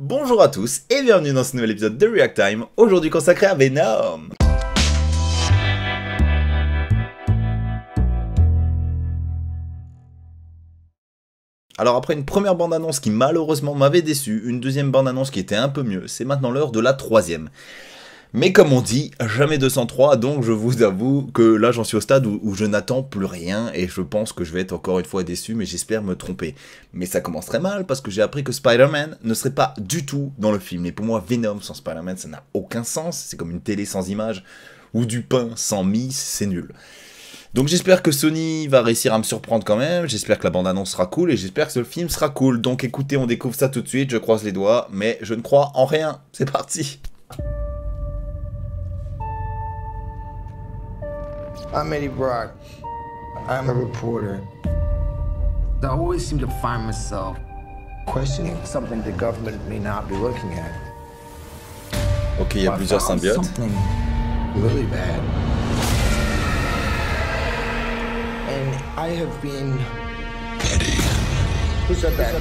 Bonjour à tous et bienvenue dans ce nouvel épisode de React Time, aujourd'hui consacré à Venom. Alors après une première bande-annonce qui malheureusement m'avait déçu, une deuxième bande-annonce qui était un peu mieux, c'est maintenant l'heure de la troisième. Mais comme on dit, jamais 203, donc je vous avoue que là j'en suis au stade où je n'attends plus rien et je pense que je vais être encore une fois déçu, mais j'espère me tromper. Mais ça commence très mal parce que j'ai appris que Spider-Man ne serait pas du tout dans le film. Et pour moi, Venom sans Spider-Man, ça n'a aucun sens, c'est comme une télé sans image ou du pain sans mie, c'est nul. Donc j'espère que Sony va réussir à me surprendre quand même, j'espère que la bande-annonce sera cool et j'espère que le film sera cool. Donc écoutez, on découvre ça tout de suite, je croise les doigts, mais je ne crois en rien. C'est parti. I'm Eddie Brock. I'm a reporter. I always seem to find myself Questioning something the government may not be looking at. Ok, il y a plusieurs symbiotes. Something really bad. And I have been... Eddie. Who said that?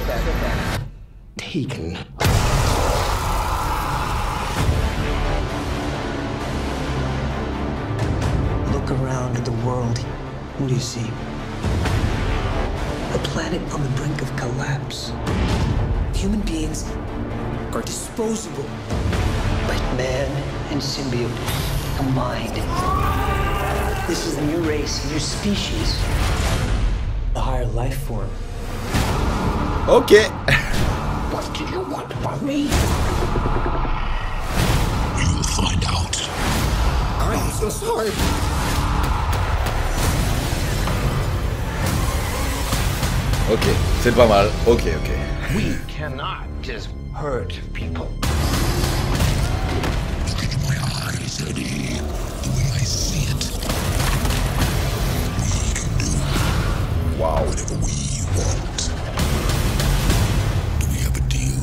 Taken. Look around at the world. What do you see? A planet on the brink of collapse. Human beings are disposable. But man and symbiote combined. This is a new race, a new species. A higher life form. Ok. What do you want from me? You'll find out. I'm so sorry. Ok, c'est pas mal. Ok. We cannot just hurt people. Look into my eyes, Eddie. The way I see it. We can do Wow. whatever we want. Do we have a deal?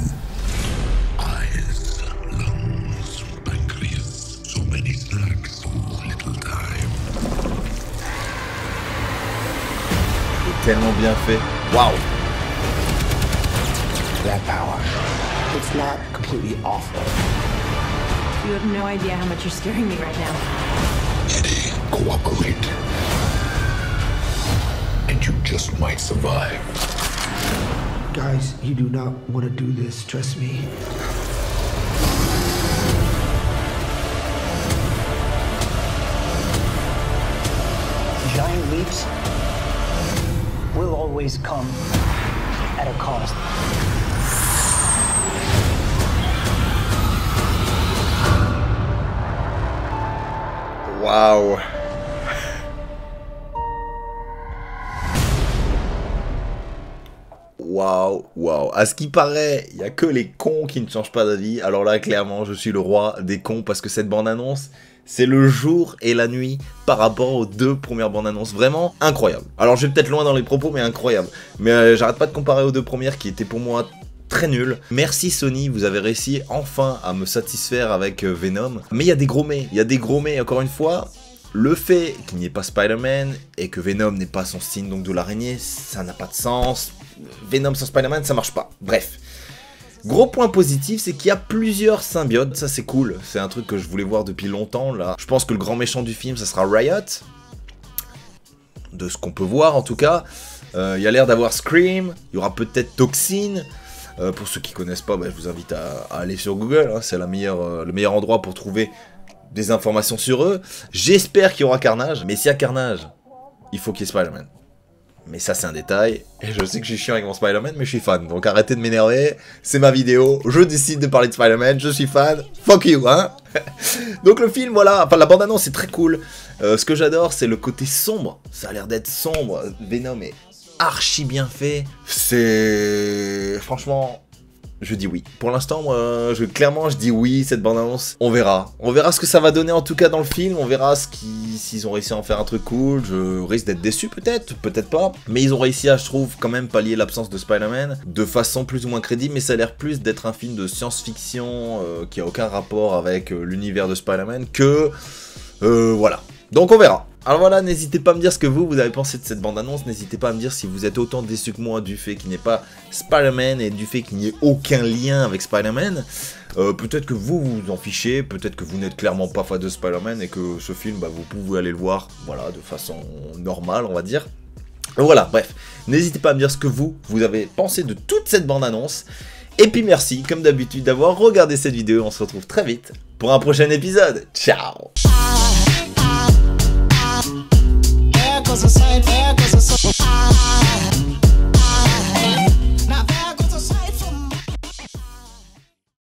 Eyes, lungs, pancreas, so many snacks, so little time. C'est tellement bien fait. Waouh. That power. It's not completely awful. You have no idea how much you're scaring me right now. Eddie, cooperate. And you just might survive. Guys, you do not want to do this, trust me. Giant leaps will always come at a cost. Waouh. Waouh. À ce qui paraît, il n'y a que les cons qui ne changent pas d'avis. Alors là, clairement, je suis le roi des cons parce que cette bande-annonce, c'est le jour et la nuit par rapport aux deux premières bandes annonces. Vraiment incroyable. Alors je vais peut-être loin dans les propos, mais incroyable. Mais j'arrête pas de comparer aux deux premières qui étaient pour moi très nulles. Merci Sony, vous avez réussi enfin à me satisfaire avec Venom. Mais il y a des gros mais. Il y a des gros mais. Encore une fois, le fait qu'il n'y ait pas Spider-Man et que Venom n'ait pas son signe donc de l'araignée, ça n'a pas de sens. Venom sans Spider-Man, ça marche pas. Bref. Gros point positif, c'est qu'il y a plusieurs symbiotes, ça c'est cool, c'est un truc que je voulais voir depuis longtemps là. Je pense que le grand méchant du film, ça sera Riot, de ce qu'on peut voir en tout cas. Il y a l'air d'avoir Scream, il y aura peut-être Toxin. Pour ceux qui connaissent pas, je vous invite à aller sur Google, hein, c'est le meilleur endroit pour trouver des informations sur eux. J'espère qu'il y aura Carnage, mais s'il y a Carnage, il faut qu'il y ait Spider-Man. Mais ça c'est un détail, et je sais que je suis chiant avec mon Spider-Man, mais je suis fan, donc arrêtez de m'énerver, c'est ma vidéo, je décide de parler de Spider-Man, je suis fan, fuck you, hein. Donc le film, voilà, enfin la bande-annonce c'est très cool, ce que j'adore c'est le côté sombre, ça a l'air d'être sombre, Venom est archi bien fait, c'est... franchement... Je dis oui. Pour l'instant, moi, clairement, je dis oui, cette bande-annonce. On verra. On verra ce que ça va donner, en tout cas, dans le film. On verra s'ils ont réussi à en faire un truc cool. Je risque d'être déçu, peut-être pas. Mais ils ont réussi à, je trouve, quand même pallier l'absence de Spider-Man de façon plus ou moins crédible. Mais ça a l'air plus d'être un film de science-fiction qui a aucun rapport avec l'univers de Spider-Man que... voilà. Donc on verra. Alors voilà, n'hésitez pas à me dire ce que vous avez pensé de cette bande-annonce. N'hésitez pas à me dire si vous êtes autant déçu que moi du fait qu'il n'y ait pas Spider-Man et du fait qu'il n'y ait aucun lien avec Spider-Man. Peut-être que vous vous en fichez, peut-être que vous n'êtes clairement pas fan de Spider-Man et que ce film, bah, vous pouvez aller le voir, voilà, de façon normale, on va dire. Voilà, bref, n'hésitez pas à me dire ce que vous avez pensé de toute cette bande-annonce. Et puis merci, comme d'habitude, d'avoir regardé cette vidéo. On se retrouve très vite pour un prochain épisode. Ciao!